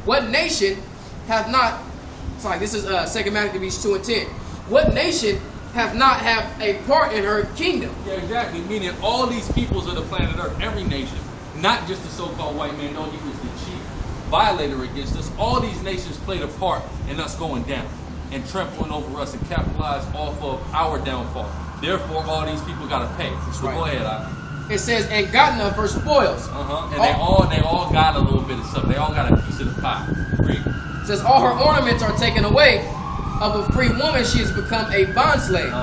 What nation hath not, sorry, this is 2 Maccabees 2 and 10. What nation hath not have a part in her kingdom? Yeah, exactly. Meaning all these peoples of the planet Earth, every nation, not just the so-called white man, no, he was the chief violator against us. All these nations played a part in us going down and trampling over us and capitalize off of our downfall. Therefore, all these people got to pay. So right. Go ahead, It says, and got none for spoils. And they all got a little bit of something. They all got a piece of the pie. Read. It says, all her ornaments are taken away. Of a free woman she has become a bondslave.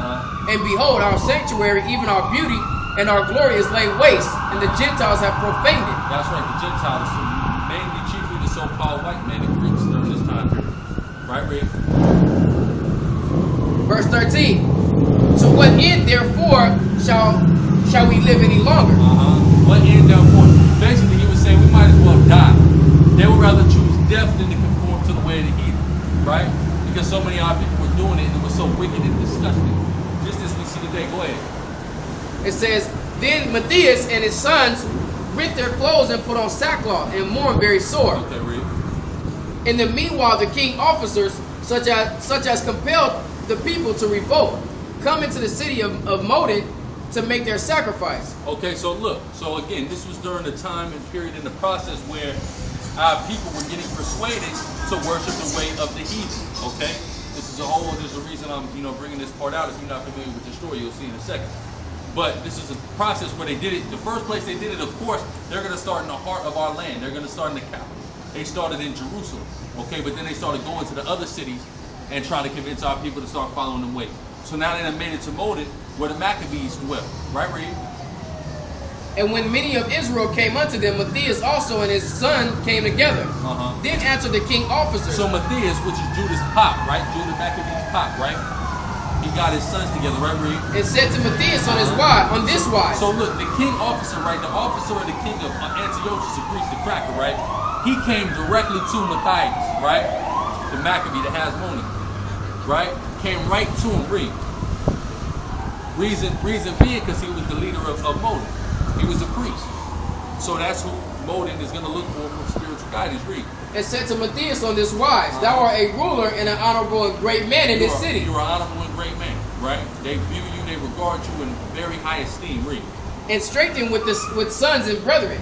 And behold, our sanctuary, even our beauty and our glory is laid waste, and the Gentiles have profaned it. That's right, the Gentiles, mainly chiefly the so-called white man and Greeks during this time period. Right, Reed? Verse 13. To what end, therefore, shall we live any longer? What end, therefore? Basically, he was saying we might as well die. They would rather choose death than to conform to the way of the heathen. Right? Because so many of our people were doing it and it was so wicked and disgusting. Just as we see today. Go ahead. It says, then Matthias and his sons rent their clothes and put on sackcloth and mourn very sore. Okay, read. In the meanwhile, the king officers, such as compelled the people to revolt, come into the city of Modin to make their sacrifice. Okay, so look. So again, this was during the time and period in the process where our people were getting persuaded to worship the way of the heathen. Okay, there's a reason I'm bringing this part out. If you're not familiar with the story, you'll see in a second. But this is a process where they did it. The first place they did it, of course, they're going to start in the heart of our land. They're going to start in the capital. They started in Jerusalem. Okay, but then they started going to the other cities and trying to convince our people to start following them ways. So now they done made it to Modin, where the Maccabees dwell. Right, Reed? And when many of Israel came unto them, Matthias also and his son came together. Then answered the king officers. So Matthias, which is Judas' pop, right? Judas Maccabees' pop, right? He got his sons together, right, Reed? And said to Matthias on this wise. So look, the king officer, right? The officer of the king of Antiochus of Greece, the cracker, right? He came directly to Matthias, right? The Maccabee, the Hasmonean, right? Came right to him, Reed. Reason being because he was the leader of Modin. He was a priest. So that's who Modin is going to look for spiritual guidance. Read. And said to Matthias on this wise, thou art a ruler and an honorable and great man in this city. You are an honorable and great man, right? They view you, they regard you in very high esteem. Read. And strengthened with sons and brethren.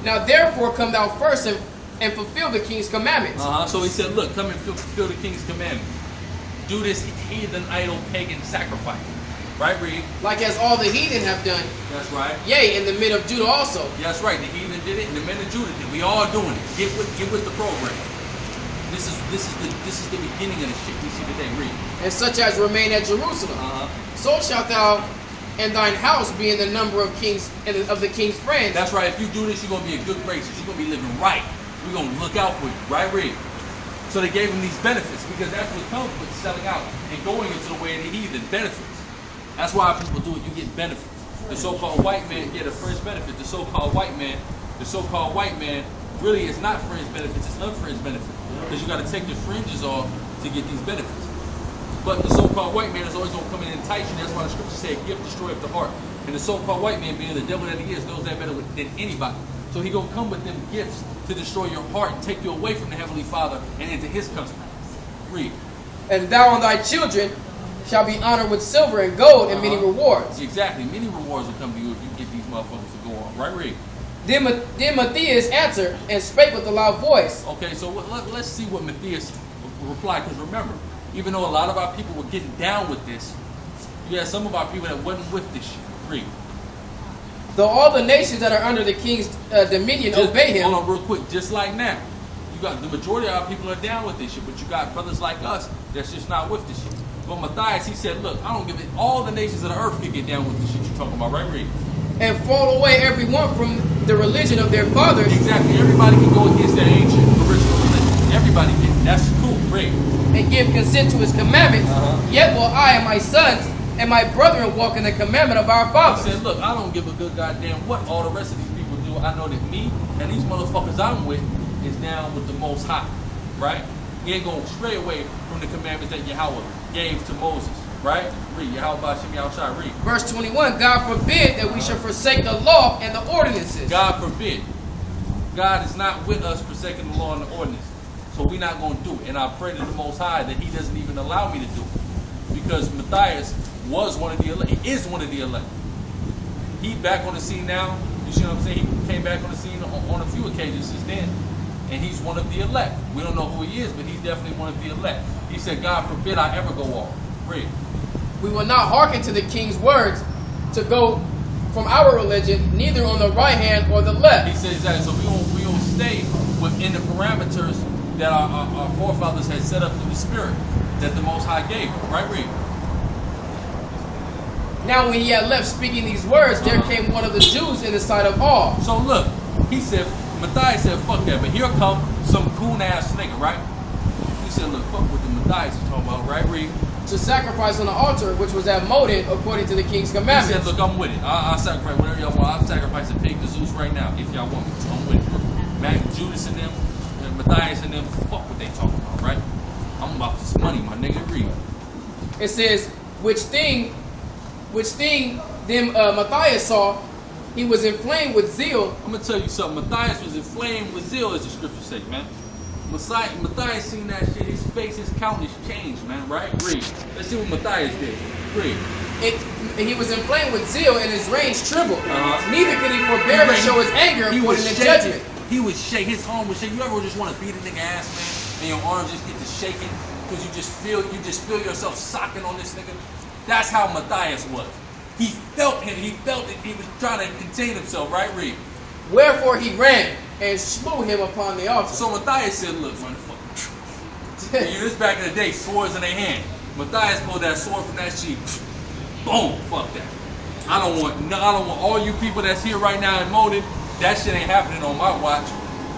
Now therefore come thou first and fulfill the king's commandments. So he said, look, come and fulfill the king's commandments. Do this heathen, idol, pagan sacrifice. Right, Reed? Like as all the heathen have done. That's right. Yea, in the men of Judah also. That's right. The heathen did it, and the men of Judah did. We all doing it. Get with the program. This is the beginning of the shit we see today. Read. And such as remain at Jerusalem. So shalt thou and thine house be in the number of kings and of the king's friends. That's right. If you do this, you're gonna be a good gracious. You're gonna be living right. We're gonna look out for you. Right, Reed? So they gave him these benefits because that's what comes with selling out and going into the way of the heathen. Benefits. That's why people do it. You get benefits. The so-called white man get a fringe benefit. The so-called white man really is not fringe benefits. It's unfringe benefits because you got to take the fringes off to get these benefits. But the so-called white man is always going to come in and entice you. That's why the scripture said, "Gift destroyeth the heart." And the so-called white man, being the devil that he is, knows that better than anybody. So he gonna come with them gifts to destroy your heart and take you away from the Heavenly Father and into His custody. Read. And thou and thy children shall be honored with silver and gold and many rewards. Exactly. Many rewards will come to you if you get these motherfuckers to go on. Right, Reed? Then Matthias answered and spake with a loud voice. Okay, so let's see what Matthias replied. Because remember, even though a lot of our people were getting down with this, you had some of our people that wasn't with this shit. Read. Though all the nations that are under the king's dominion obey him. Hold on real quick. Just like now. You got the majority of our people are down with this shit, but you got brothers like us that's just not with this shit. But Matthias, he said, look, I don't give it. All the nations of the earth can get down with the shit you're talking about, right, Reed? And fall away every one from the religion of their fathers. Exactly. Everybody can go against their ancient original religion. Everybody can. That's cool. Reed. And give consent to his commandments. Yet will I and my sons and my brethren walk in the commandment of our fathers. He said, look, I don't give a good goddamn what all the rest of these people do. I know that me and these motherfuckers I'm with is down with the Most High, right? He ain't going to stray away from the commandments that Yahweh gave to Moses, right? Read. Yahweh Shem Yahushua, read. Verse 21, God forbid that we should forsake the law and the ordinances. God forbid. God is not with us forsaking the law and the ordinance. So we're not going to do it. And I pray to the Most High that he doesn't even allow me to do it. Because Matthias was one of the elect. He is one of the elect. He back on the scene now. You see what I'm saying? He came back on the scene on a few occasions since then. And he's one of the elect. We don't know who he is, but he's definitely one of the elect. He said, God forbid I ever go off. Read. We will not hearken to the king's words to go from our religion, neither on the right hand or the left. He says that. So we don't stay within the parameters that our forefathers had set up through the Spirit that the Most High gave. Right, read. Now when he had left speaking these words, there came one of the Jews in the sight of all. So look, he said, Matthias said, fuck that, but here come some coon-ass nigga, right? He said, look, fuck what the Matthias is talking about, right, read? To sacrifice on the altar, which was at Modin, according to the king's He commandments. said, look, I'm with it. I'll sacrifice whatever y'all want. I'll sacrifice a pig to Zeus right now, if y'all want me to. I'm with it. Man, Judas and them, and Matthias and them, fuck what they talking about, right? I'm about this money, my nigga, read. It says, which thing then Matthias saw, he was inflamed with zeal. I'm going to tell you something. Matthias was inflamed with zeal, as the scriptures say, man. Matthias seen that shit. His face, his countenance changed, man, right? Read. Let's see what Matthias did. Read. He was inflamed with zeal, and his reins trembled. Neither could he forbear to show his anger according to judgment. He was shaking. His arm was shaking. You ever just want to beat a nigga ass, man, and your arms just get to shaking because you just feel yourself socking on this nigga? That's how Matthias was. He felt him. He felt it. He was trying to contain himself, right? Read. Wherefore he ran and slew him upon the altar. So Matthias said, look, motherfucker. This back in the day, swords in their hand. Matthias pulled that sword from that sheep. Boom, fuck that. I don't want all you people that's here right now in Modin. That shit ain't happening on my watch.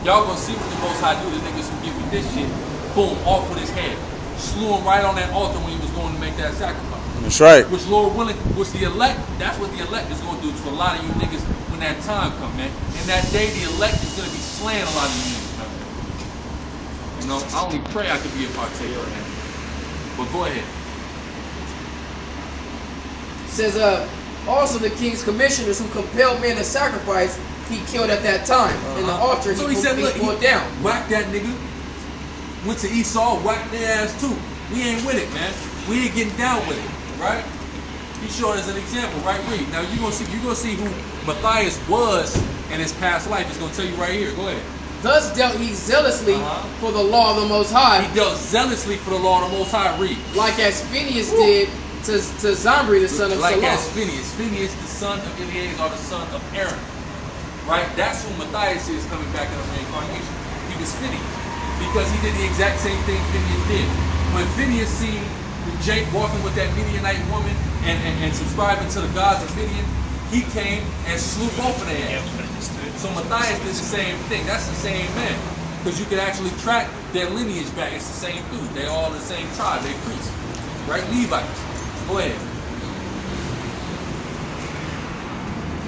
Y'all gonna see what the Most High do to niggas who give you this shit. Boom, off with his head. Slew him right on that altar when he was going to make that sacrifice. That's right. Which Lord willing, which the elect, that's what the elect is going to do to a lot of you niggas when that time comes, man. And that day, the elect is going to be slaying a lot of you niggas, man. You know, I only pray I could be a partaker of that. But go ahead. Says, also the king's commissioners who compelled men to sacrifice, he killed at that time. In the altar, so he said, look, pulled down. Whack that nigga. Went to Esau, whacked their ass too. We ain't with it, man. We ain't getting down with it, right? He showed us an example, right? Read. Now you're gonna see who Matthias was in his past life. He's gonna tell you right here. Go ahead. Thus dealt he zealously for the law of the Most High. He dealt zealously for the law of the Most High. Read. Like as Phineas did to Zambri, the son of Like Salom. as Phineas. Phineas, the son of Eleazar, the son of Aaron. Right? That's who Matthias is coming back in the reincarnation. He was Phineas. Because he did the exact same thing Phineas did. When Phineas seen Jake walking with that Midianite woman and subscribing to the gods of Midian, he came and slew both of their asses. So Matthias did the same thing. That's the same man. Because you can actually track their lineage back. It's the same dude. They all the same tribe. They priests. Right? Levites. Go ahead.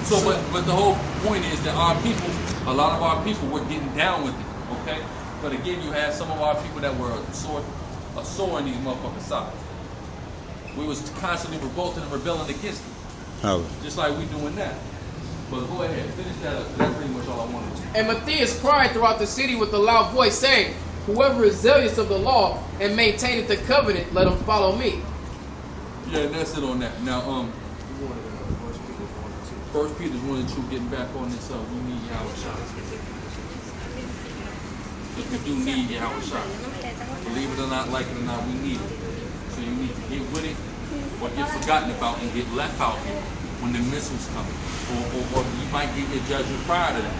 So, but the whole point is that our people, a lot of our people were getting down with it. Okay? But again, you had some of our people that were a sore in these motherfuckers' side. We was constantly revolting and rebelling against them. Just like we doing that. But go ahead, finish that up. That's pretty much all I wanted to do. And Matthias cried throughout the city with a loud voice, saying, whoever is zealous of the law and maintaineth the covenant, let him follow me. Yeah, and that's it on that. Now, 1 Peter 1 and 2, getting back on this, we need Yahweh shot. We do need Yahweh shot. Believe it or not, like it or not, we need it. So you need to get with it or get forgotten about and get left out here when the missiles come. Or you might get your judgment prior to that.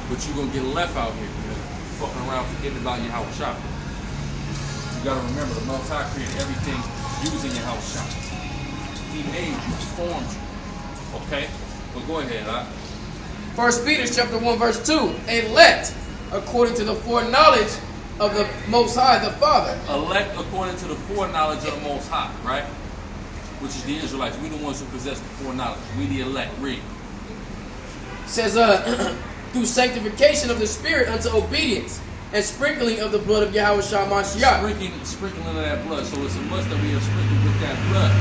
But you're going to get left out here, man. Fucking around forgetting about your house shop. You got to remember, the Most High created everything using your house shop. He made you, formed you. Okay? But go ahead, 1 Peter chapter 1 verse 2, elect according to the foreknowledge of the Most High, the Father. Elect according to the foreknowledge of the Most High, right? Which is the Israelites. We the ones who possess the foreknowledge. We the elect. Read. Says, through sanctification of the Spirit unto obedience and sprinkling of the blood of Yahweh Shah Mashiach. Sprinkling of that blood. So it's a must that we are sprinkled with that blood.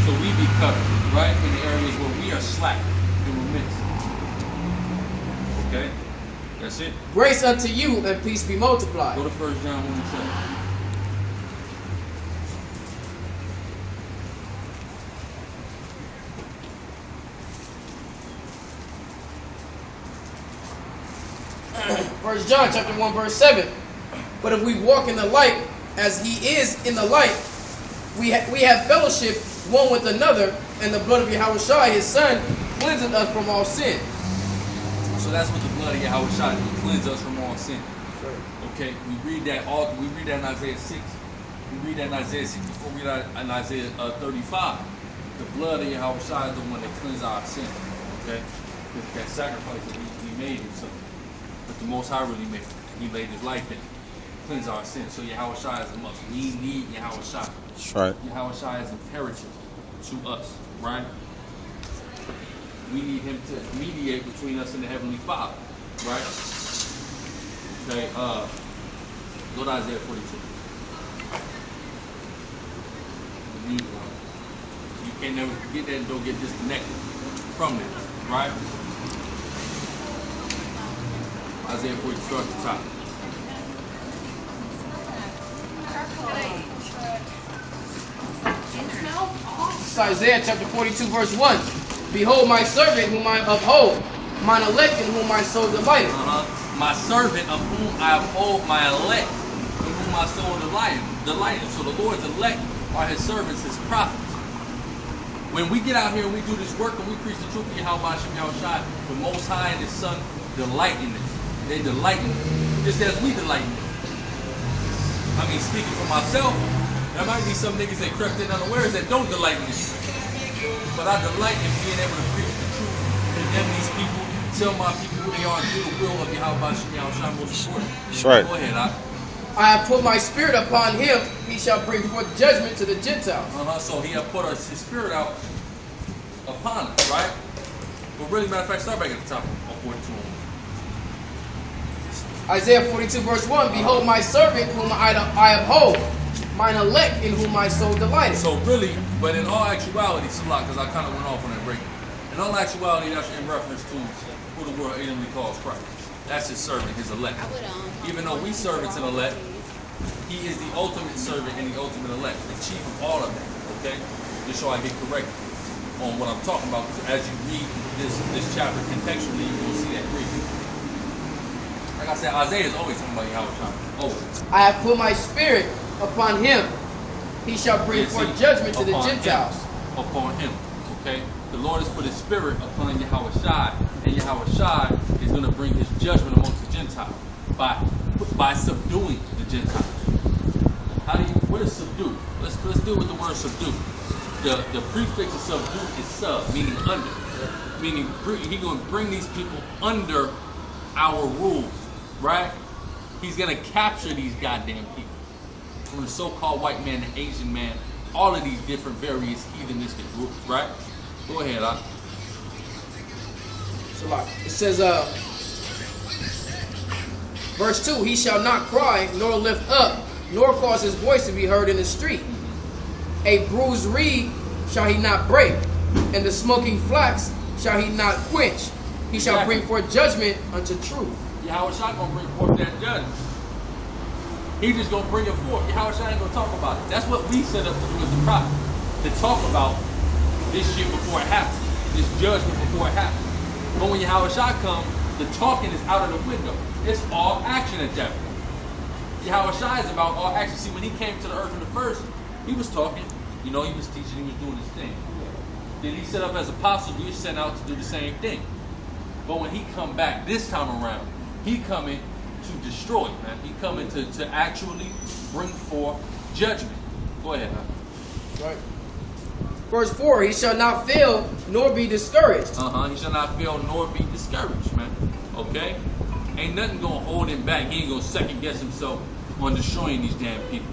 So we be covered, right? In the areas where we are slack and remiss. Okay? That's it. Grace unto you and peace be multiplied. Go to 1 John 1 and 7. 1 John chapter 1 verse 7. But if we walk in the light as he is in the light, we have fellowship one with another, and the blood of Yahushua his son cleanses us from all sin. So that's what the blood of Yahweh shot. It cleanses us from all sin. Okay, we read that in Isaiah 6. We read that in Isaiah 64. We read that in Isaiah 35. The blood of Yahweh is the one that cleanses our sin. Okay, that sacrifice that he made himself. But the Most High really made. He laid his life in, cleanse our sin. So Yahweh is a must. We need Yahweh. That's right. Yahweh is imperative to us, right? We need him to mediate between us and the Heavenly Father, right? Okay, go to Isaiah 42. You can't never forget that and don't get disconnected from it, right? Isaiah 42, start at the top. It's Isaiah chapter 42 verse 1. Behold my servant whom I uphold, mine elect in whom my soul delighteth. My servant of whom I uphold, my elect in whom my soul delighteth. So the Lord's elect are his servants, his prophets. When we get out here and we do this work and we preach the truth of Yahweh Shem Yahushua, the Most High and his Son delight in it. They delight in it, just as we delight in it. I mean, speaking for myself, there might be some niggas that crept in unawares that don't delight in this. But I delight in being able to preach the truth, condemn these people, tell my people who they are, and do the will of Yahweh Shem Yahushua most important. That's right. Go ahead, I have put my spirit upon him, he shall bring forth judgment to the Gentiles. So he have put his spirit out upon us, right? But really, matter of fact, start back at the top of 42. Isaiah 42 verse 1. Behold my servant whom I uphold, mine elect in whom my soul delighteth. So really, but in all actuality, Salah, because I kind of went off on that break. In all actuality, that's in reference to who the world intimately calls Christ. That's his servant, his elect. Even though we servants and elect, he is the ultimate servant and the ultimate elect, the chief of all of them. Okay, just so I get correct on what I'm talking about, because as you read this chapter contextually, you will see that briefly. Like I said, Isaiah is always talking about Yahweh. Always. I have put my spirit upon him, he shall bring forth judgment to the Gentiles. Upon him, okay? The Lord has put his spirit upon Yahweh Shai, and Yahweh Shai is going to bring his judgment amongst the Gentiles by subduing the Gentiles. What is subdue? Let's deal with the word subdue. The prefix of subdue is sub, meaning under. Meaning he's going to bring these people under our rules, right? He's going to capture these goddamn people. From the so-called white man, the Asian man, all of these different various heathenistic groups, right? Go ahead, It says, verse 2, he shall not cry, nor lift up, nor cause his voice to be heard in the street. A bruised reed shall he not break, and the smoking flax shall he not quench. He shall bring forth judgment unto truth. Yahweh Shai gonna bring forth that judgment. He just gonna bring it forth. Yahweh Shai ain't gonna talk about it. That's what we set up to do as the prophet. To talk about this shit before it happens. This judgment before it happens. But when Yahweh Shai comes, the talking is out of the window. It's all action at that point. Yahweh Shai is about all action. See, when he came to the earth in the first, he was talking. You know, he was teaching, he was doing his thing. Then he set up as apostle, he was sent out to do the same thing. But when he come back this time around, he coming to destroy, man. He coming to actually bring forth judgment. Go ahead, man. Right. Verse 4, he shall not fail nor be discouraged. He shall not fail nor be discouraged, man. Okay? Ain't nothing gonna hold him back. He ain't gonna second guess himself on destroying these damn people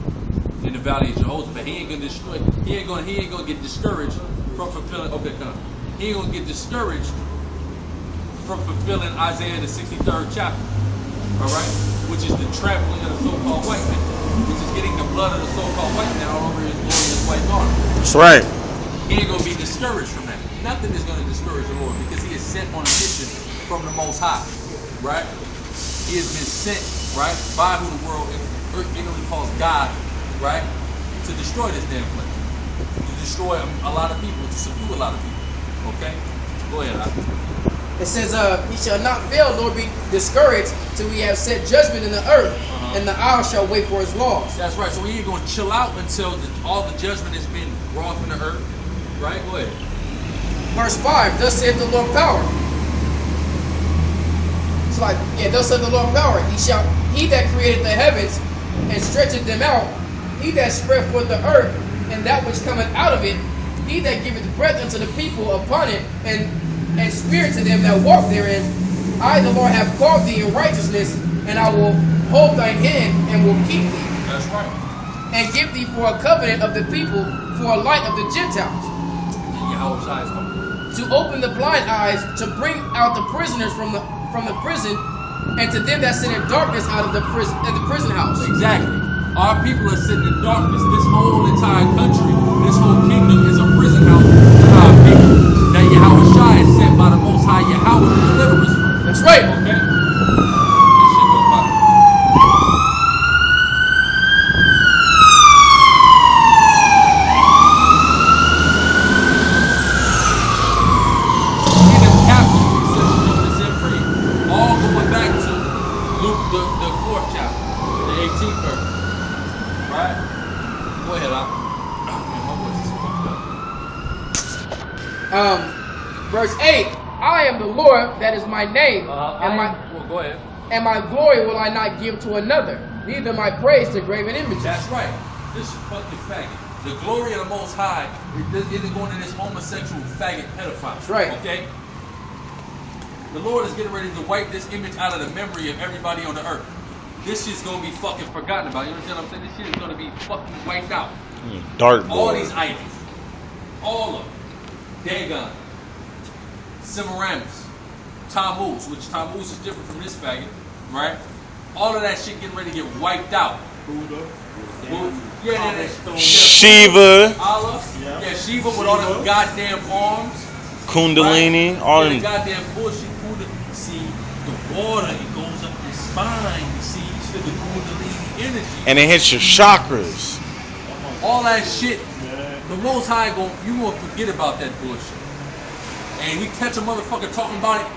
in the valley of Jehoshaphat. He ain't gonna destroy. He ain't gonna get discouraged from fulfilling. Okay, come on. He ain't gonna get discouraged from fulfilling Isaiah the 63rd chapter. All right, which is the trampling of the so-called white man, which is getting the blood of the so-called white man all over his glorious white garment. That's right. He ain't gonna be discouraged from that. Nothing is gonna discourage the Lord because he is sent on a mission from the Most High, right? he has been sent, right, by who the world ignorantly calls God, right, to destroy this damn place. To destroy a lot of people, to subdue a lot of people. Okay? Go ahead, Al. It says, he shall not fail nor be discouraged till he have set judgment in the earth, and the isles shall wait for his laws. That's right. So we ain't going to chill out until all the judgment has been brought from the earth. Right? Go ahead. Verse 5, thus saith the Lord power. So like, yeah, thus saith the Lord power. He that created the heavens and stretcheth them out, he that spread forth the earth, and that which cometh out of it, he that giveth breath unto the people upon it, and spirit to them that walk therein. I, the Lord, have called thee in righteousness, and I will hold thine hand and will keep thee. That's right. And give thee for a covenant of the people, for a light of the Gentiles. To open the blind eyes, to bring out the prisoners from the prison, and to them that sit in darkness out of the prison house. Exactly. Our people are sitting in darkness. This whole entire country, this whole kingdom is a prison house for our people. That Yahweh Shai is sent by the Most High Yahweh to deliver us from. That's right. Okay? This shit go by. And the captive, he says, to set free. All going back to Luke, the 4th chapter, the 18th verse. Right? Go ahead, Verse 8, I am the Lord, that is my name, go ahead. And my glory will I not give to another, neither my praise to graven images. That's right. This fucking faggot. The glory of the Most High isn't going to this homosexual faggot pedophile. That's right. Okay? The Lord is getting ready to wipe this image out of the memory of everybody on the earth. This shit's going to be fucking forgotten about. You understand what I'm saying? This shit is going to be fucking wiped out. Dartboard. All these idols. All of them. Dagon. Semiramis. Tammuz, which Tammuz is different from this faggot, right? All of that shit getting ready to get wiped out. Shiva. Allah. Yeah, Shiva with all them goddamn arms. Kundalini. Right? All the them. goddamn bullshit. See, the water, it goes up your spine. You see, the Kundalini energy. And it hits your chakras. All that shit. The Most High, you won't forget about that bullshit. And we catch a motherfucker talking about it.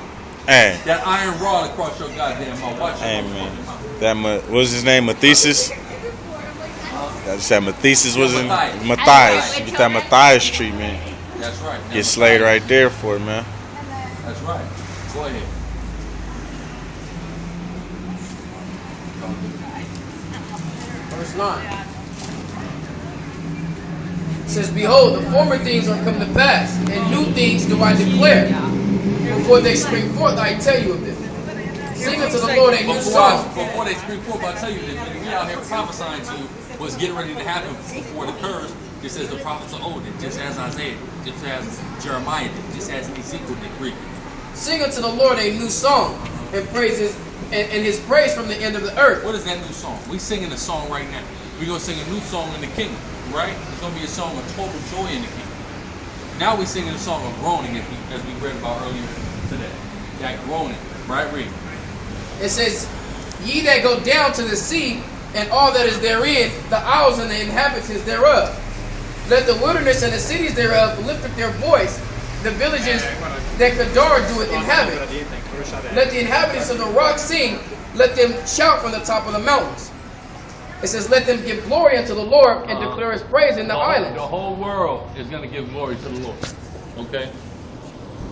Hey. That iron rod across your goddamn mouth. Watch hey, man. What was his name? Mathesis? I just said Mathesis was in Matthias. You get that Matthias treatment. That's right. Get slayed right there for it, man. That's right. Go ahead. Verse 9. It says, behold, the former things are come to pass, and new things do I declare. Before they spring forth, I tell you of them. Sing unto the Lord a new song. Before they spring forth, I tell you that we out here prophesying to you what's getting ready to happen before it occurs. Just as the prophets of old did, just as Isaiah did, just as Jeremiah did, just as Ezekiel did, Greek. Sing unto the Lord a new song, and praises and his praise from the end of the earth. What is that new song? We singing a song right now. We're gonna sing a new song in the kingdom, right? It's gonna be a song of total joy in the kingdom. Now we're singing a song of groaning, as we read about earlier today. That groaning, right? Read. It says, ye that go down to the sea, and all that is therein, the isles and the inhabitants thereof. Let the wilderness and the cities thereof lift up their voice. The villages that Kedar doeth inhabit. Let the inhabitants of the rocks sing. Let them shout from the top of the mountains. It says, let them give glory unto the Lord and declare his praise in the islands. The whole world is going to give glory to the Lord. Okay?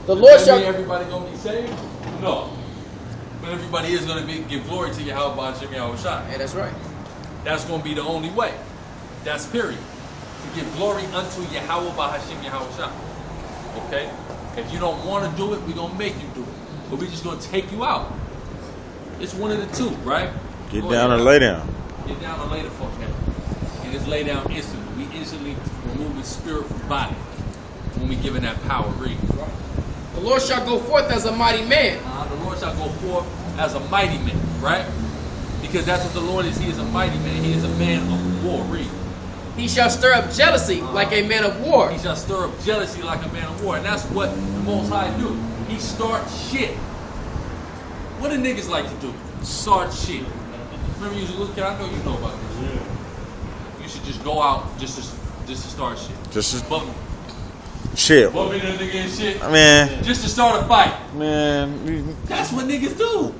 The Lord shall... everybody going to be saved? No. But everybody is going to give glory to Yahweh Ba'ashem Yahweh Shai. Yeah, that's right. That's going to be the only way. That's period. To give glory unto Yahweh Ba'ashem Yahweh Shai. Okay? If you don't want to do it, we're going to make you do it. But we're just going to take you out. It's one of the two, right? Get down or lay down. Get down or lay the fuck down. And it's lay down instantly. We instantly remove the spirit from body when we given that power. Read. Right? The Lord shall go forth as a mighty man. The Lord shall go forth as a mighty man, right? Because that's what the Lord is. He is a mighty man. He is a man of war. Read. He shall stir up jealousy like a man of war. He shall stir up jealousy like a man of war. And that's what the Most High do. He starts shit. What do niggas like to do? start shit. Remember you was a little kid, I know you know about this. Yeah. You should just go out just to start shit. Just bump shit. Bump into the nigga and shit. Man. Just to start a fight. Man. That's what niggas do.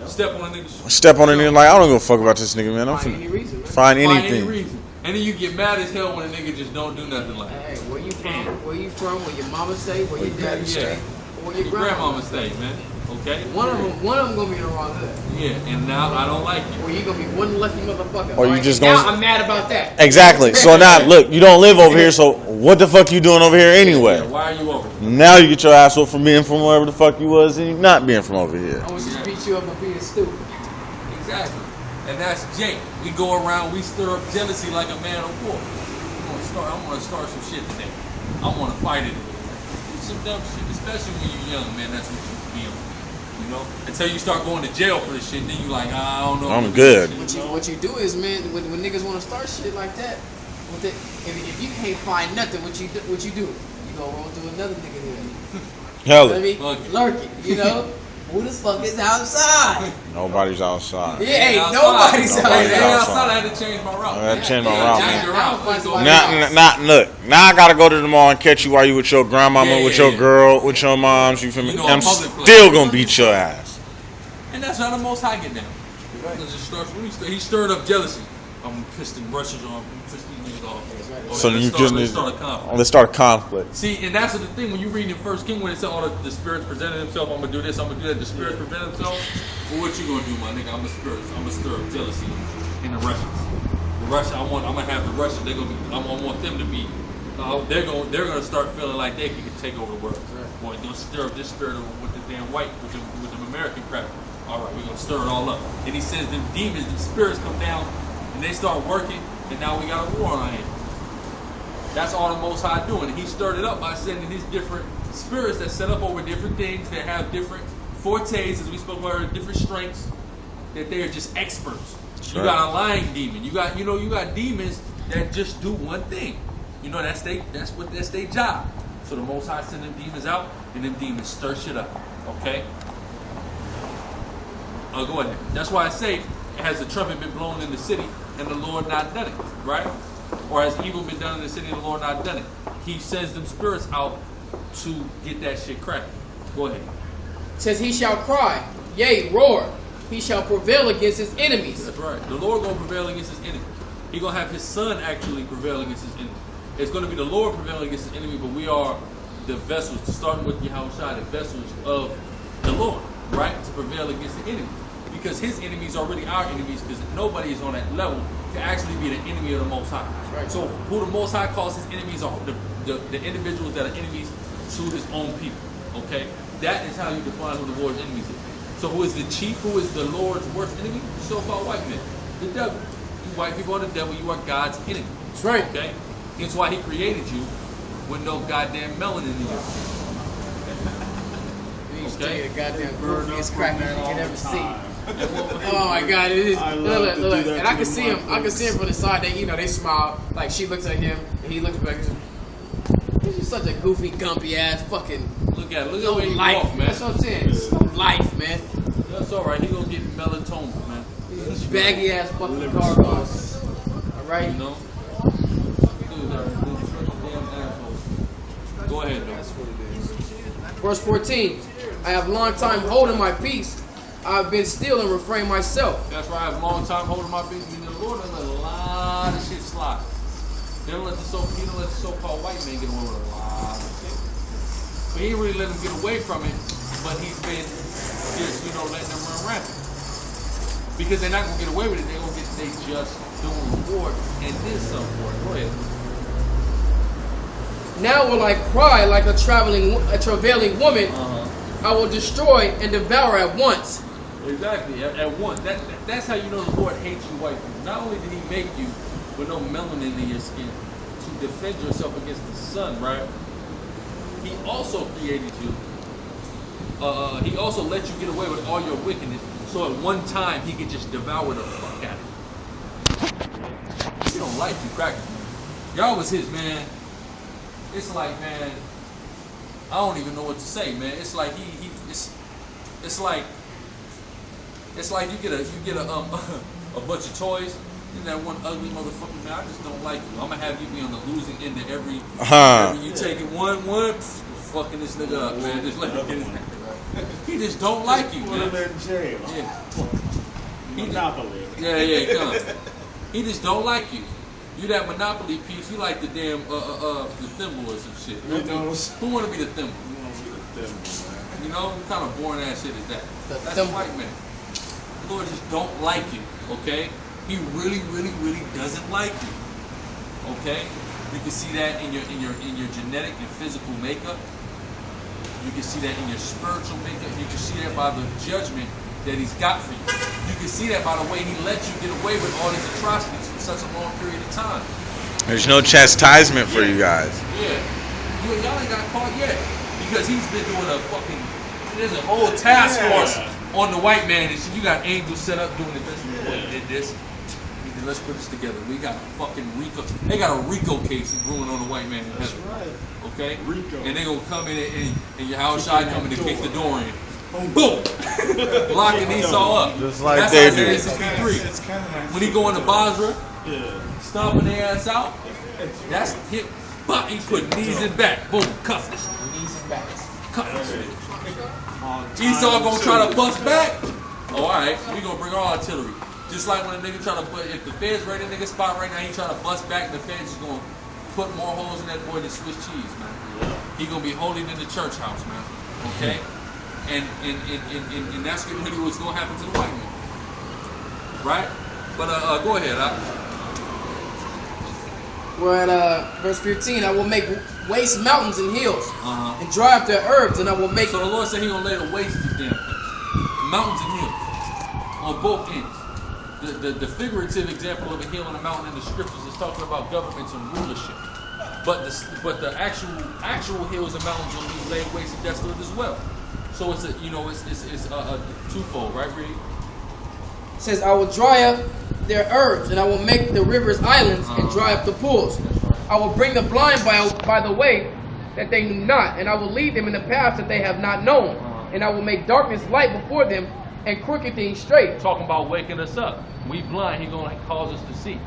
Step on a nigga. Step on a nigga like, I don't give a fuck about this nigga, man. I'm finna any reason, man. Find anything. Find any reason. And then you get mad as hell when a nigga just don't do nothing like that. Hey, where you from? Where you from? Where your mama stay? Where your daddy stay? Where your grandmama stay, man. Okay? One of them gonna be in the wrong hood. Yeah, and now I don't like you. Or you gonna be one lucky motherfucker. Or you just gonna... Now I'm mad about that. Exactly. So now, look, you don't live over here, so what the fuck you doing over here anyway? Yeah, why are you over here? Now you get your ass whooped from being from wherever the fuck you was and you not being from over here. I want to beat you up for being stupid. Exactly. And that's Jake. We go around, we stir up jealousy like a man of war. I'm gonna start some shit today. I wanna fight it. Some dumb shit, especially when you're young, man. That's what you feel. You know? Until you start going to jail for this shit, then you like, I don't know. I'm good. What you do is, man, when niggas wanna start shit like that, if you can't find nothing, what you do? You go roll through another nigga there. Hell, you know what I mean? Lurking, you know? Who the fuck is outside? Nobody's outside. Yeah, ain't nobody's outside. I had to change my route. I had to change my route, man. Look, now I gotta go to the mall and catch you while you with your grandmama, with your girl, with your moms. You feel me? I'm still gonna beat your ass. And that's how the Most High get down. He stirred up jealousy. I'm pissed and brushes on. Pissed these niggas off. So you just need let's start a conflict. See, and that's the thing when you read in First King when it said all the spirits presented themselves. I'm gonna do this. I'm gonna do that. The spirits present themselves. Well, what you gonna do, my nigga? I'm gonna stir up jealousy in the Russians. I'm gonna have the Russians. I want them to be. They're gonna start feeling like they can take over the world. Boy, gonna stir up this spirit with the damn white, with the American crap. All right, we're gonna stir it all up. And he says them demons, them spirits come down, and they start working, and now we got a war on our hands. That's all the Most High doing. And he stirred it up by sending his different spirits that set up over different things, that have different fortes, as we spoke about, different strengths, that they are just experts. Sure. You got a lying demon. You got demons that just do one thing. You know, that's their job. So the Most High send them demons out, and them demons stir shit up. Okay? Go ahead. That's why I say, has the trumpet been blown in the city and the Lord not done it, right? Or has evil been done in the city and the Lord not done it? He sends them spirits out to get that shit cracking. Go ahead. It says he shall cry, yea, roar. He shall prevail against his enemies. That's right. The Lord gonna prevail against his enemy. He gonna have his son actually prevail against his enemy. It's gonna be the Lord prevailing against his enemy, but we are the vessels, starting with Yahushua, the vessels of the Lord, right? To prevail against the enemy. Because his enemies are really our enemies, because nobody is on that level to actually be the enemy of the Most High. Right. So who the Most High calls his enemies are the individuals that are enemies to his own people. Okay? That is how you define who the Lord's enemies is. So who is the chief? Who is the Lord's worst enemy? So-called white men. The devil. You white people are the devil. You are God's enemy. That's right. Okay? That's why he created you with no goddamn melanin in you. Okay? The goddamn goofiest cracker you can ever see. Oh my God! It is. Look, and I can see him. I can see him from the side. They smile. Like she looks at him, and he looks back. He's just such a goofy, gumpy ass fucking. Look at where you life, walk, man. That's what I'm saying. No life, man. That's all right. He gonna get melatonin, man. Baggy ass fucking cargos. All right. You know. Go ahead, though. That's what it is. Verse 14. I have long time holding my peace. I've been still and refrain myself. That's right. I have a long time holding my peace. Meaning the Lord done let a lot of shit slide. He don't let the so-called white man get away with a lot of shit. But he ain't really let them get away from it. But he's been just, letting them run rampant. Because they're not gonna get away with it. They're gonna get they just doing reward and then some for it. Go ahead. Now will I cry like a travailing woman. I will destroy and devour at once. Exactly, at once. That's how you know the Lord hates you white people. Not only did he make you with no melanin in your skin to defend yourself against the sun, right? He also created you. He also let you get away with all your wickedness, so at one time he could just devour the fuck out of you. He don't like you crackers. Y'all was his, man. It's like, man, I don't even know what to say, man. It's like it's like It's like you get a a bunch of toys. And that one ugly motherfucker, man, I just don't like you. I'm gonna have you be on the losing end of every you taking one, fucking this nigga up, man. Just let him get his. He just don't like you, man. Put him in jail. Yeah. Monopoly. Yeah, come. He just don't like you. You that Monopoly piece. You like the damn the thimble or some shit. Who wanna be the thimble? You know, what kind of boring ass shit is that? That's a white man. The Lord just don't like you, okay? He really, really, really doesn't like you. Okay? You can see that in your genetic and physical makeup. You can see that in your spiritual makeup. You can see that by the judgment that he's got for you. You can see that by the way he let you get away with all these atrocities for such a long period of time. There's no chastisement for you guys. Yeah. Y'all ain't got caught yet. Because he's been doing a fucking, there's a whole task force on the white man. And shit. You got angels set up doing this. He did this. Let's put this together. We got a fucking RICO. They got a RICO case brewing on the white man in heaven. That's right. Okay? RICO. And they gonna come in and your house shy coming to kick the door in. Boom! Locking Esau up. Just like that's they do. That's 63. When he go into Basra, stomping their ass out, that's hit. But he put knees and back. Boom, cuff this. Knees and back. Cuff this. Esau gonna try to bust back. Oh, alright, we gonna bring our artillery. Just like when a nigga try to put, if the feds right in the nigga spot right now, he trying to bust back, the feds is gonna put more holes in that boy than Swiss cheese, man. He gonna be holding in the church house, man. Okay? And that's really what's gonna happen to the white man. Right? But go ahead, We're at verse 15. I will make waste mountains and hills, and dry up their herbs, and I will make. So the Lord said He gonna lay the waste of damn things, mountains and hills, on both ends. The figurative example of a hill and a mountain in the scriptures is talking about governments and rulership, but the actual hills and mountains will be laid waste and desolate as well. So it's a twofold, right, Reed? It says, I will dry up their herbs, and I will make the rivers islands, and dry up the pools. I will bring the blind by the way that they knew not, and I will lead them in the paths that they have not known, and I will make darkness light before them, and crooked things straight. Talking about waking us up. We blind, He gonna cause us to see.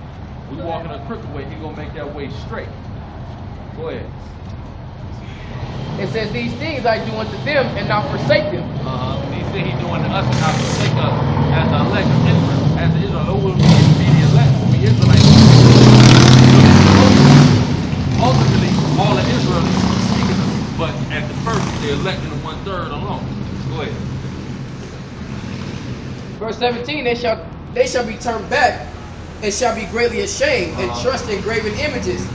We walking a crooked way, He gonna make that way straight. Go ahead. It says, these things I do unto them, and not forsake them. These things He doing to us, and not forsake us, as the elect of Israel. As the Israel, who will be the elect, will be Israelites. Ultimately, all of Israel is speaking of, but at the first, they elected the 1/3 alone. Go ahead. Verse 17, they shall be turned back, and shall be greatly ashamed, and trust in graven images,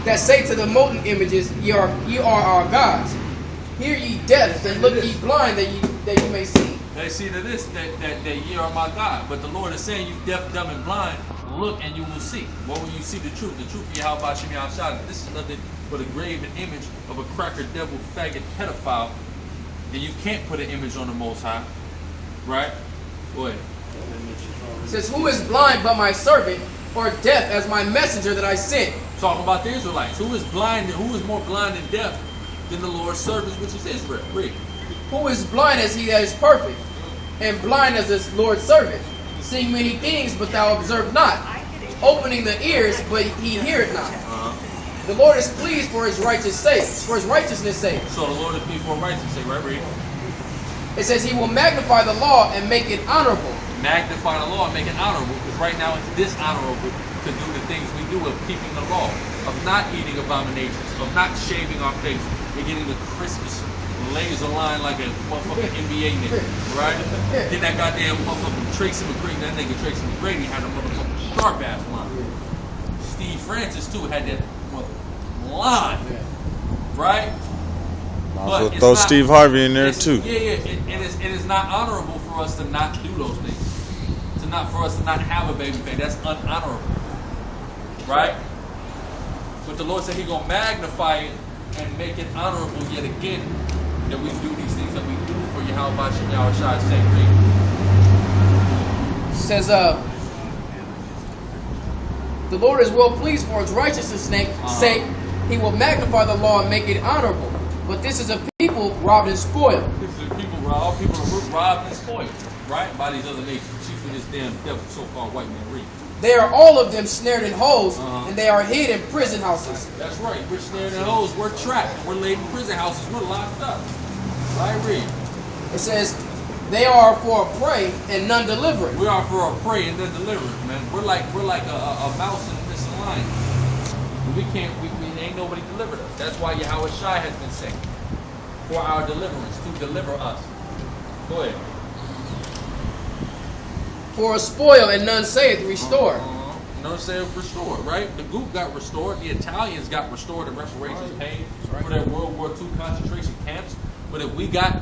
that say to the molten images, ye are our gods. Hear ye deaf, and look ye blind, that you may see. They see that ye are my God. But the Lord is saying, you deaf, dumb, and blind, look and you will see. What will you see? The truth. The truth, Yahweh Shem Yahshua. This is nothing but a graven image of a cracker, devil, faggot, pedophile. And you can't put an image on the Most High. Right? Go ahead. It says, who is blind but my servant, or deaf as my messenger that I sent? Talking about the Israelites. Who is blind? Who is more blind and deaf than the Lord's servant, which is Israel? Read. Who is blind as he that is perfect, and blind as his Lord's servant, seeing many things, but thou observe not, opening the ears, but he heareth not. The Lord is pleased for his righteous sake, for his righteousness' sake. So the Lord is pleased for righteousness' sake, right? Read. It says he will magnify the law and make it honorable. Magnify the law and make it honorable, because right now it's dishonorable to do the things we do of keeping the law, of not eating abominations, of not shaving our face, and getting the Christmas laser line like a motherfucking NBA nigga, right? Then that goddamn motherfucking Tracy McGrady, that nigga Tracy McGrady had a motherfucking sharp ass line. Steve Francis too had that motherfucking line, right? Also throw Steve Harvey in there too. Yeah, it is not honorable for us to not do those things. For us to not have a baby face. That's unhonorable. Right? But the Lord said He's gonna magnify it and make it honorable yet again. That we do these things that we do for Yahweh Shem Yahshua's sake. It says, the Lord is well pleased for his righteousness' sake. He will magnify the law and make it honorable. But this is a people robbed and spoiled. This is a people robbed and spoiled. right? By these other nations, chiefly this damn devil, so-called white man. Read. They are all of them snared in holes, and they are hid in prison houses. That's right. We're snared in holes. We're trapped. We're laid in prison houses. We're locked up. Right, read. It says, they are for a prey and none deliver it. We are for a prey and none deliver it, man. We're like a mouse in a missing lion. We ain't nobody delivered us. That's why Yahweh Shai has been sent for our deliverance, to deliver us. Go ahead. For a spoil and none saith restore. None saith restore, right? The Goop got restored. The Italians got restored and reparations paid for their World War II concentration camps. But if we got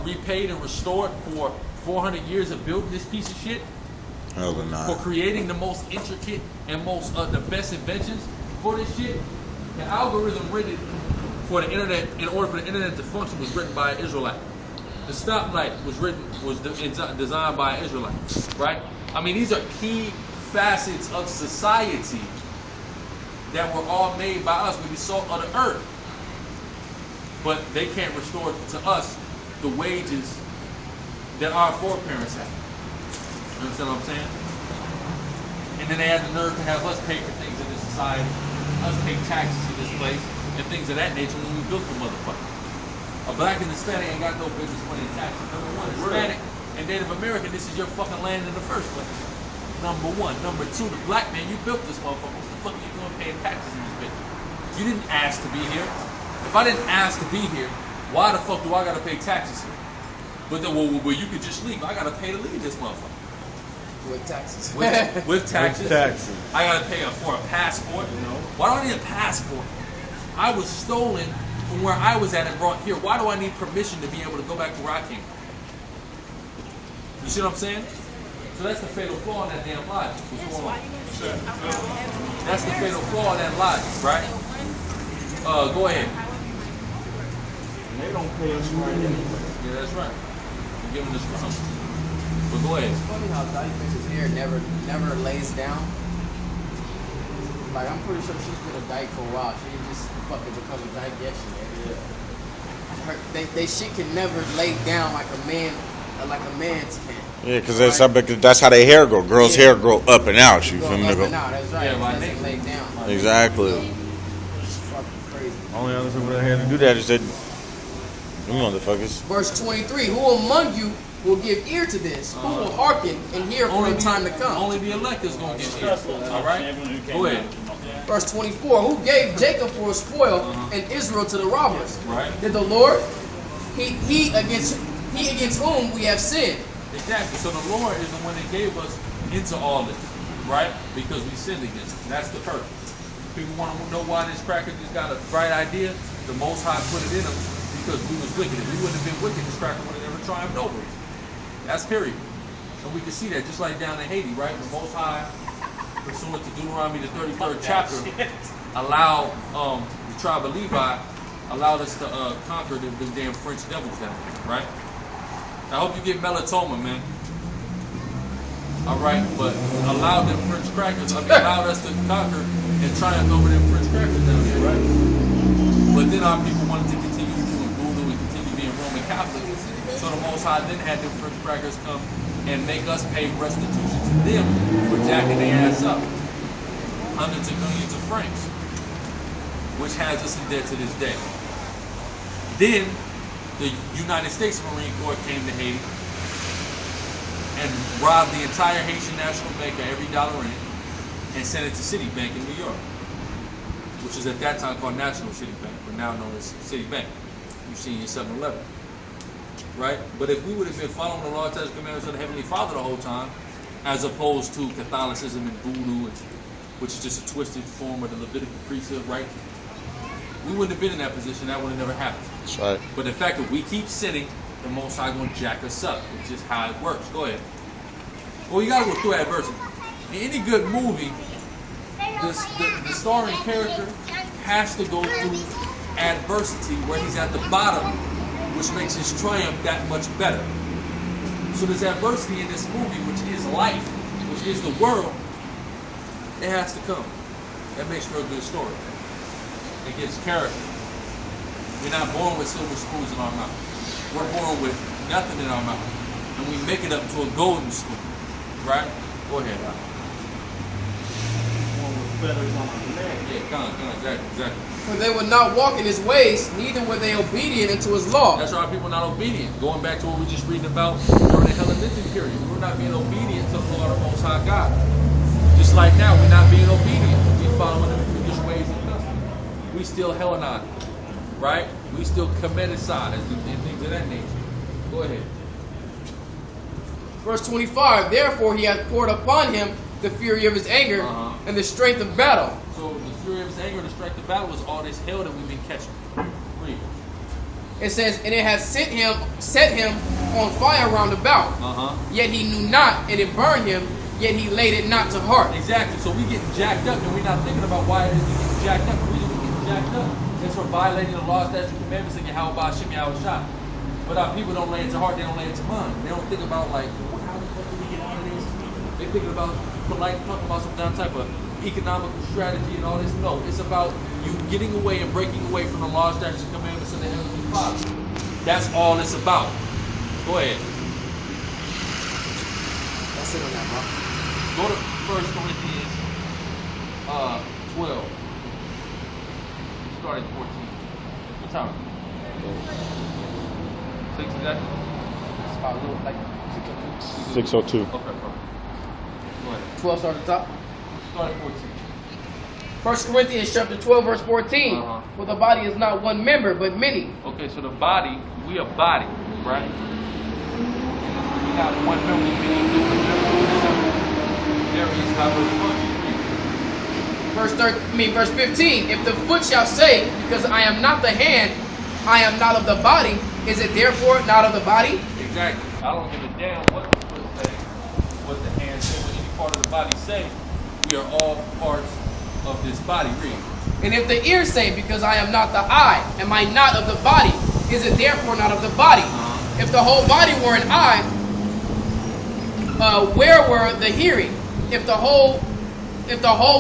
repaid and restored for 400 years of building this piece of shit, hell not. For creating the most intricate and most the best inventions for this shit, the algorithm written for the internet, in order for the internet to function, was written by an Israelite. The stoplight was designed by an Israelite, right? I mean, these are key facets of society that were all made by us. We're the salt of the earth. But they can't restore to us the wages that our foreparents had. You understand what I'm saying? And then they had the nerve to have us pay for things in this society, us pay taxes in this place, and things of that nature when we built the motherfucker. A black and Hispanic ain't got no business paying taxes. Number one, Hispanic and Native American, this is your fucking land in the first place. Number one. Number two, the black man, you built this motherfucker. What the fuck are you doing paying taxes in this bitch? You didn't ask to be here. If I didn't ask to be here, why the fuck do I gotta pay taxes here? But then, well, you could just leave. I gotta pay to leave this motherfucker. With taxes. With taxes. I gotta pay for a passport. Why do I need a passport? I was stolen from where I was at and brought here. Why do I need permission to be able to go back to where I came from? You see what I'm saying? So that's the fatal flaw in that damn logic. That's the fatal flaw in that logic, right? Go ahead. They don't pay us right anyway. Yeah, that's right. You're giving this crumbs. But go ahead. It's funny how Dottie Fix's hair never lays down. Like, I'm pretty sure she's been a dyke for a while. She didn't just fucking become a dyke yesterday. They shit can never lay down like a man's can. Yeah, because that's how their hair grow. Girls' hair grow up and out. You feel me? Up and out, that's right. Yeah, it doesn't lay down. Exactly. It's fucking crazy. Only other people that Had to do that is that them motherfuckers. Verse 23, who among you will give ear to this? Who will hearken and hear for the time to come? Only the elect is going to get ear. All right? Go ahead. Verse 24, who gave Jacob for a spoil and Israel to the robbers? Right. Did the Lord? He against whom we have sinned. Exactly. So the Lord is the one that gave us into all this, right? Because we sinned against him. That's the purpose. People want to know why this cracker just got a bright idea. The Most High put it in him because we was wicked. If we wouldn't have been wicked, this cracker would have never triumphed over us. That's period. And we can see that just like down in Haiti, right? The Most High, pursuant to Deuteronomy, the 33rd chapter, allowed the tribe of Levi, allowed us to conquer the damn French devils down there, right? I hope you get melatonin, man. All right, but allowed them French crackers. Allowed us to conquer and triumph over them French crackers down there, right? But then our people wanted to continue doing voodoo and continue being Roman Catholic. So the Most High then had them French crackers come and make us pay restitution to them for jacking their ass up. Hundreds of millions of francs, which has us in debt to this day. Then the United States Marine Corps came to Haiti and robbed the entire Haitian National Bank of every dollar in it and sent it to Citibank in New York, which is at that time called National Citibank, but now known as Citibank. You've seen your 7-Eleven, right? But if we would have been following the law, statutes, commandments of the Heavenly Father the whole time, as opposed to Catholicism and voodoo, which is just a twisted form of the Levitical priesthood, right? We wouldn't have been in that position. That would have never happened. That's right. But the fact that we keep sinning, the Most High going to jack us up. It's just how it works. Go ahead. Well, you got to go through adversity. In any good movie, the starring character has to go through adversity where he's at the bottom, which makes his triumph that much better. So there's adversity in this movie, which is life, which is the world. It has to come. That makes for a good story. It gives character. We're not born with silver spoons in our mouth. We're born with nothing in our mouth. and we make it up to a golden spoon. Right? Go ahead, Al. One with feathers on the neck. Yeah, come on, exactly. For they would not walk in his ways, neither were they obedient unto his law. That's why people are not obedient. Going back to what we just reading about during the Hellenistic period. We're not being obedient to the Lord of Most High God. Just like now, we're not being obedient. We're following the previous ways and customs. We still Hellenized, right? We still Kemeticide and things of that nature. Go ahead. Verse 25, therefore he hath poured upon him the fury of his anger and the strength of battle. So the fury of his anger and the strength of battle was all this hell that we've been catching. Read. It says, and it hath set him on fire round about. Yet he knew not, and it burned him, yet he laid it not to heart. Exactly. So we getting jacked up, and we're not thinking about why it is we getting jacked up. The reason we getting jacked up is for violating the laws, statutes, and commandments, and Yahweh Shem Yahweh. But our people don't lay it to heart, they don't lay it to mind. They don't think about like, how the fuck do we get out of this? They're thinking about polite, talking about some type of economical strategy and all this. No, it's about you getting away and breaking away from the laws, statutes, and commandments of the Heavenly Father. That's all it's about. Go ahead. That's it on that, bro. Go to 1 Corinthians 12. Start at 14. What time? 6 exactly? It's about a little like 602. Okay, perfect. Go ahead. 12 start at the top. Start at 14. 1 Corinthians chapter 12, verse 14. For the body is not one member, but many. Okay, so the body, we a body, right? We got one member, many different members. Various functions. Verse 15. If the foot shall say, because I am not the hand, I am not of the body, is it therefore not of the body? Exactly. I don't give a damn what the foot say, what the hand say, what any part of the body say. We are all parts of this body. Read. And if the ear say, because I am not the eye, am I not of the body, is it therefore not of the body? If the whole body were an eye, where were the hearing? If the whole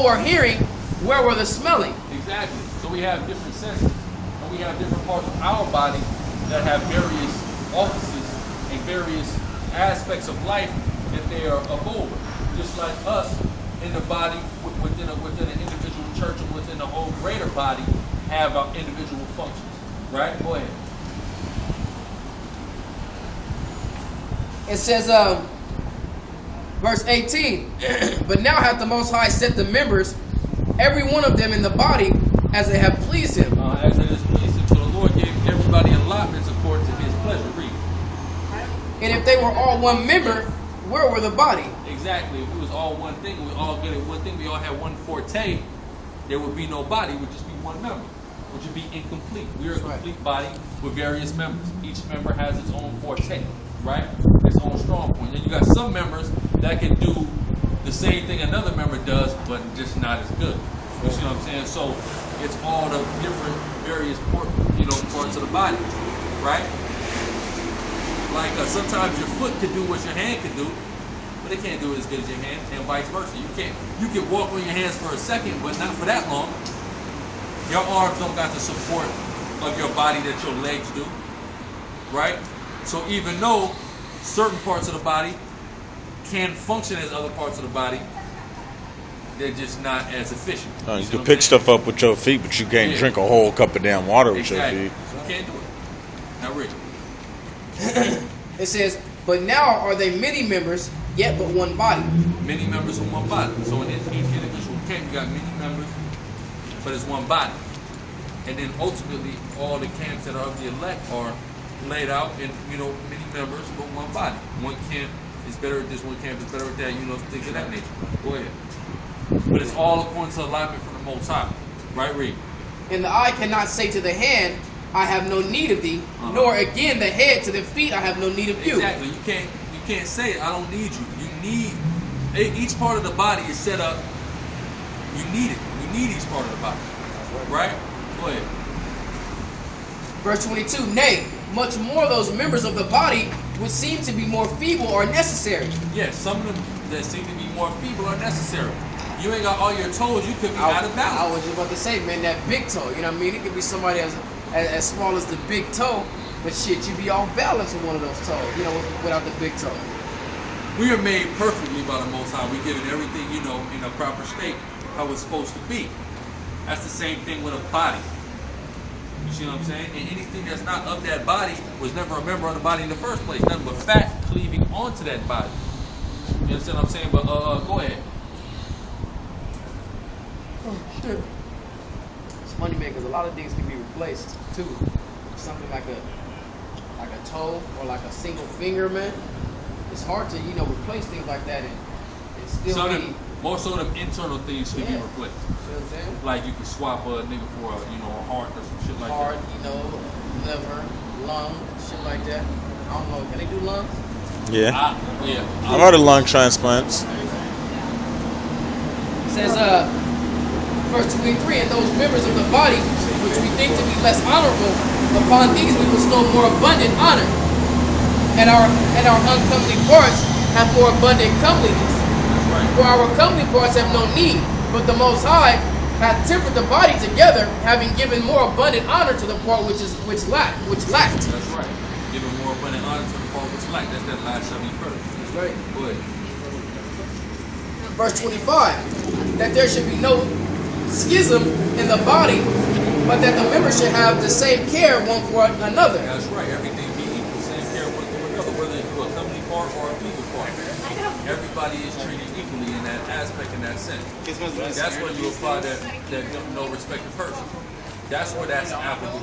were hearing, where were the smelling? Exactly. So we have different senses, and we have different parts of our body that have various offices and various aspects of life that they are above. Just like us in the body, within an individual church and within the whole greater body, have our individual functions. Right? Go ahead. It says, verse 18, but now hath the Most High set the members, every one of them in the body, as they have pleased him. As it has pleased him. So the Lord gave everybody allotments according to his pleasure. Read. And if they were all one member, where were the body? Exactly. If we was all one thing, we all good at one thing, we all had one forte, there would be no body, it would just be one member, which would be incomplete. We are a complete body with various members. Each member has its own forte, right? Its own strong point. And you got some members that can do the same thing another member does, but just not as good. You see what I'm saying? So it's all the different various parts of the body, right? Like sometimes your foot can do what your hand can do, but it can't do it as good as your hand, and vice versa. You can walk on your hands for a second, but not for that long. Your arms don't got the support of your body that your legs do, right? So even though certain parts of the body can function as other parts of the body, they're just not as efficient. You can pick stuff up with your feet, but you can't drink a whole cup of damn water with your feet. So you can't do it. Now, Rick. It says, but now are they many members, yet but one body. Many members in one body. So in each individual camp, you got many members, but it's one body. And then ultimately, all the camps that are of the elect are laid out in, many members, but one body. One camp is better at this, one camp is better at that, things of that nature. Go ahead. But it's all according to alignment from the Most High. Right, Reed? And the eye cannot say to the hand, I have no need of thee, nor again the head to the feet, I have no need of you. Exactly. You can't say, I don't need you. You need, each part of the body is set up, you need it. You need each part of the body. Right? Go ahead. Verse 22, nay, much more those members of the body which seem to be more feeble are necessary. Yes, some of them that seem to be more feeble are necessary. You ain't got all your toes, you could be out of balance. I was just about to say, man, that big toe, you know what I mean? It could be somebody as small as the big toe, But shit, you be off balance with one of those toes, you know, without the big toe. We are made perfectly by the Most High. We give it everything, you know, in a proper state, how it's supposed to be. That's the same thing with a body. You see what I'm saying? And anything that's not of that body was never a member of the body in the first place. Nothing but fat cleaving onto that body. You understand what I'm saying? But go ahead. Oh shit. It's funny, man, because a lot of things can be replaced too. Something like a toe or like a single finger, man. It's hard to, you know, replace things like that and still most of them internal things can be replaced. You know what I'm saying? Like you can swap a nigga for a, you know, a heart or some shit like Heart, that. you know, liver, lung, shit like that. I don't know. Can they do lungs? Yeah. Yeah. I've heard of lung transplants. It says, verse 23, and those members of the body which we think to be less honorable, upon these we bestow more abundant honor, and our uncomely parts have more abundant comeliness. For our comely parts have no need, but the Most High hath tempered the body together, having given more abundant honor to the part which lacked. That's right. Giving more abundant honor to the part which lacked. That's that last 71st. That's right. Go ahead. Verse 25, that there should be no schism in the body, but that the members should have the same care one for another. That's right. Everything be equal, same care one for another, whether it's a comely part or a feeble part. Everybody is treated equally in that aspect, in that sense. That's when you apply that no respect to person. That's where that's applicable.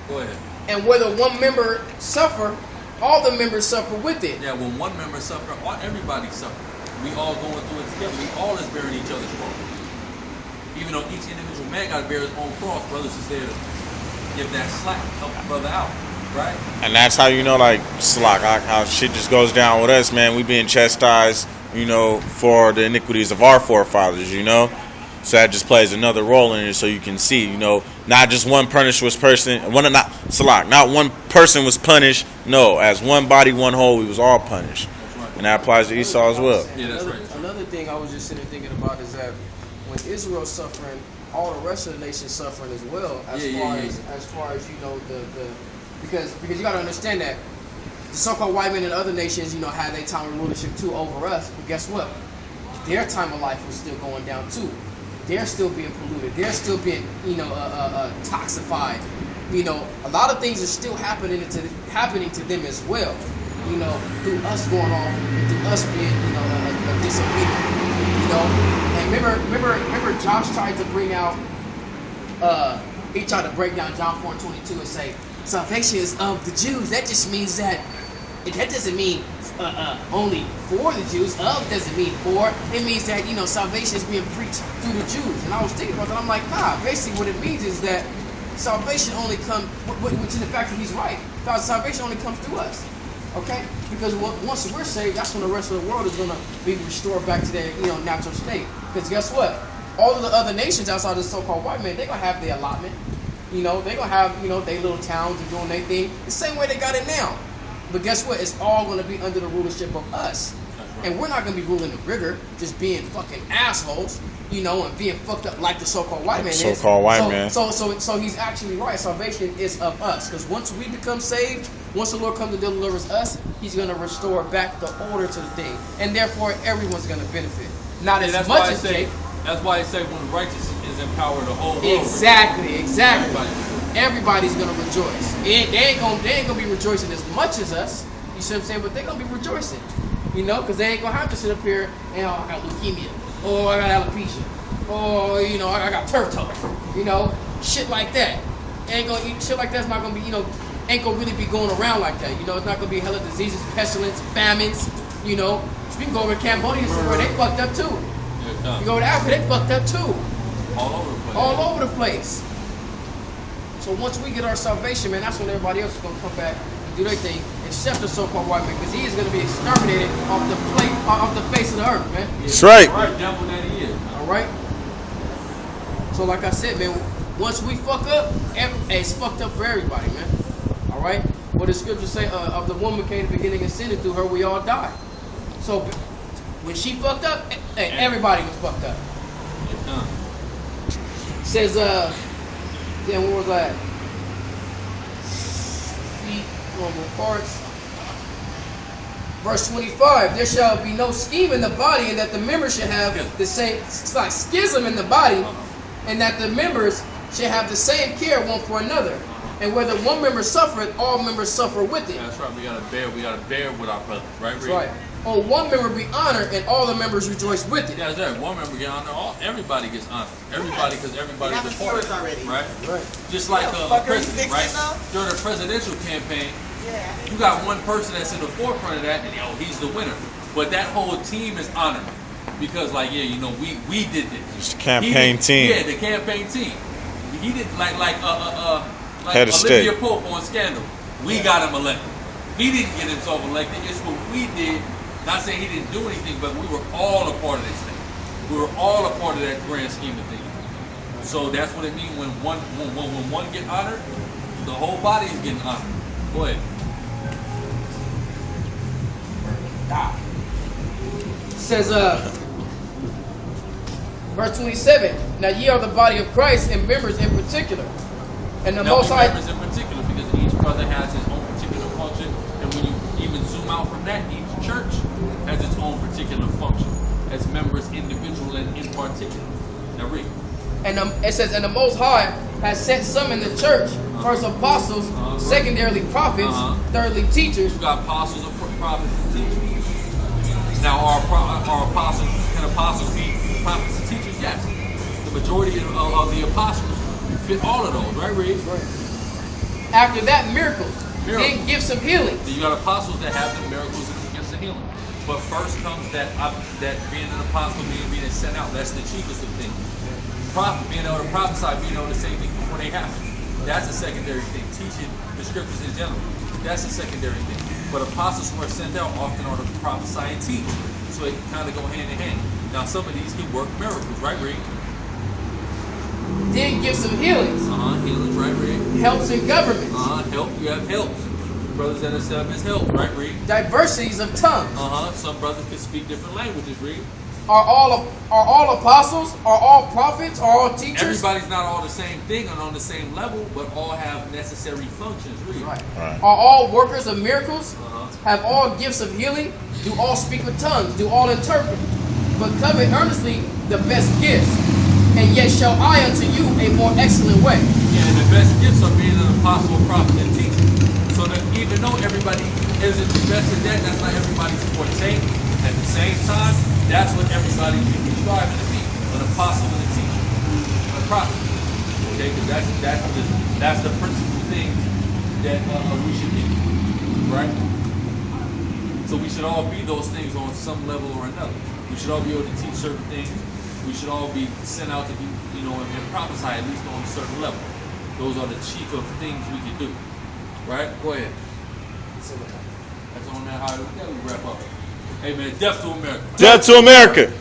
Go ahead. And whether one member suffer, all the members suffer with it. Yeah, when one member suffer, everybody suffer. We all going through it together. We all is bearing each other's cross. Even though each individual man got to bear his own cross, brothers is there to give that slack, help the brother out. Right. And that's how you know, like, Slock, how shit just goes down with us, man. We being chastised, you know, for the iniquities of our forefathers, you know. So that just plays another role in it, so you can see, you know, not just one person, not one person was punished. No, as one body, one whole, we was all punished. Right. And that applies to Esau as well. Yeah, that's right. Another thing I was just sitting thinking about is that when Israel's suffering, all the rest of the nations suffering as well. As far as you know because you got to understand that the so-called white men in other nations, you know, had their time of rulership too over us. But guess what? Their time of life was still going down too. They're still being polluted. They're still being, you know, toxified. You know, a lot of things are still happening to them as well. You know, through us going off, through us being, you know, a disobedient. You know, and remember, Josh tried to bring out. He tried to break down John 4:22 and say salvation is of the Jews. That just means that doesn't mean only for the Jews. Of doesn't mean for. It means that, you know, salvation is being preached through the Jews. And I was thinking about that. I'm like, nah. Basically, what it means is that salvation only comes, which in the fact that he's right. Salvation only comes through us. Okay? Because once we're saved, that's when the rest of the world is going to be restored back to their, you know, natural state. Because guess what? All of the other nations outside of the so-called white men, they're going to have their allotment. You know, they're going to have, you know, their little towns and doing their thing. The same way they got it now. But guess what? It's all going to be under the rulership of us. And we're not going to be ruling the rigor, just being fucking assholes, you know, and being fucked up like the so-called white man is. So-called white man. So he's actually right. Salvation is of us. Because once we become saved, once the Lord comes and delivers us, he's going to restore back the order to the thing. And therefore, everyone's going to benefit. Not as much as Jake. That's why I say when the righteous is empowered, the whole world. Exactly. Everybody's gonna rejoice. They ain't gonna be rejoicing as much as us. You see what I'm saying? But they're gonna be rejoicing. You know, because they ain't gonna have to sit up here and I got leukemia, or I got alopecia, or you know, I got turf toe. You know, shit like that. Shit like that's not gonna be, you know, ain't gonna really be going around like that. You know, it's not gonna be hella diseases, pestilence, famines. You know, we can go over to Cambodia somewhere, they fucked up too. You go to Africa, they fucked up too. All over the place. So once we get our salvation, man, that's when everybody else is going to come back and do their thing, except the so-called white man, because he is going to be exterminated off the face of the earth, man. That's right. Devil that he is. All right. So like I said, man, once we fuck up, it's fucked up for everybody, man. All right. What the scriptures say, of the woman came to the beginning and sinned, and through her we all die. So when she fucked up, everybody was fucked up. Says, then what was that? normal parts. Verse 25, there shall be no scheme in the body, and that the members should have the same, it's like schism in the body, and that the members should have the same care one for another. And whether one member suffereth, all members suffer with it. Yeah, that's right. We gotta bear with our brothers, right? That's right. Oh, one member be honored, and all the members rejoice with it. Yeah, that's right. One member get honored, everybody gets honored. Everybody, because everybody's a part of it, already. right? Right. Just like a fucker, president, you right? fixing now? During the presidential campaign, Yeah. you got one person that's in the forefront of that, and he's the winner. But that whole team is honored because, like, yeah, you know, we did this. It's the campaign team. Yeah, the campaign team. He did like Head of Olivia state. Pope on Scandal. We got him elected. He didn't get himself elected. It's what we did. Not saying he didn't do anything, but we were all a part of this thing. We were all a part of that grand scheme of things. So that's what it means when one get honored, the whole body is getting honored. Go ahead. It says, verse 27, now ye are the body of Christ, and members in particular. And the Most High... members in particular, because each brother has his own particular function, and when you even zoom out from that, each church has its own particular function as members, individual and in particular. Now read. And it says, and the Most High has set some in the church, first apostles, secondarily prophets, thirdly teachers. You got apostles, prophets, and teachers. Now, are apostles, can apostles be prophets and teachers? Yes. The majority of the apostles fit all of those, right, Reed? Right. After that, miracles. Then gifts of healing. So you got apostles that have the miracles and the gifts of healing. But first comes that being an apostle, being sent out. That's the chiefest of things. Prophet, being able to prophesy, being able to say things before they happen. That's a secondary thing. Teaching the scriptures in general. That's a secondary thing. But apostles who are sent out often are to prophesy and teach. So they kind of go hand in hand. Now some of these can work miracles, right, Reed? Then gifts of healings. Healings, right, Reed? Helps in governments. Help, you have helps. Brothers that are set up as help, right, Reed? Diversities of tongues. Some brothers can speak different languages, Reed. Are all apostles? Are all prophets? Are all teachers? Everybody's not all the same thing and on the same level, but all have necessary functions, Reed. Right. Right. Are all workers of miracles? Have all gifts of healing? Do all speak with tongues? Do all interpret? But covet earnestly the best gifts, and yet show I unto you a more excellent way. Yeah, and the best gifts are being an apostle, prophet, and teacher. So that even though everybody isn't the best at that, that's not everybody's forte. At the same time, that's what everybody should be striving to be: an apostle and a teacher, a prophet. Okay, because that's the principal thing that we should be, right? So we should all be those things on some level or another. We should all be able to teach certain things. We should all be sent out to be, and prophesy at least on a certain level. Those are the chief of things we can do. Right? Go ahead. That's on that how we wrap up. Hey man, death to America. Death to America.